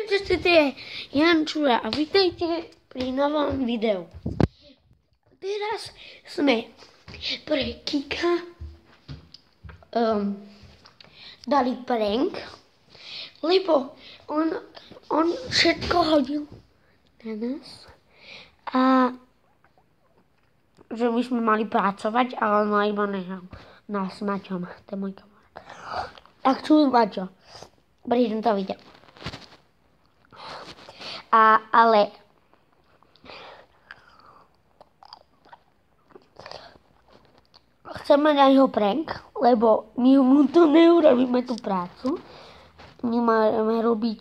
Čaute, to je Jančura a vítajte pri novom videu. Teraz sme pre Kika dali prank, lebo on všetko hodil na nás a že my sme mali pracovať, ale on iba nehal nás s Maťom, to je môj kamarát. Tak čuj Maťo, prídem to video. Ale chceme na jeho prank, lebo my mu to neurobíme tú prácu. My máme robiť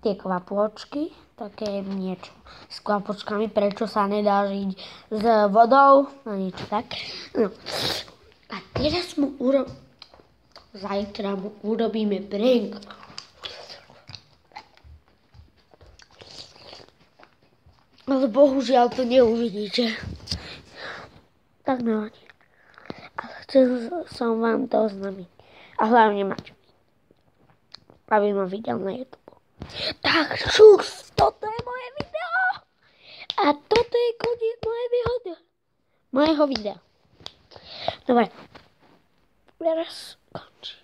tie kvapôčky, také niečo s kvapôčkami, prečo sa nedá žiť s vodou, no niečo tak. No. A teraz zajtra mu urobíme prank. Ale bohužiaľ to neuvidíte. Tak nevadí. Ale chcel som vám to oznámiť. A hlavne mať. Aby ma videl na YouTube. Tak šus, toto je moje video. A toto je koniec mojeho videa. Dobre. Teraz končí.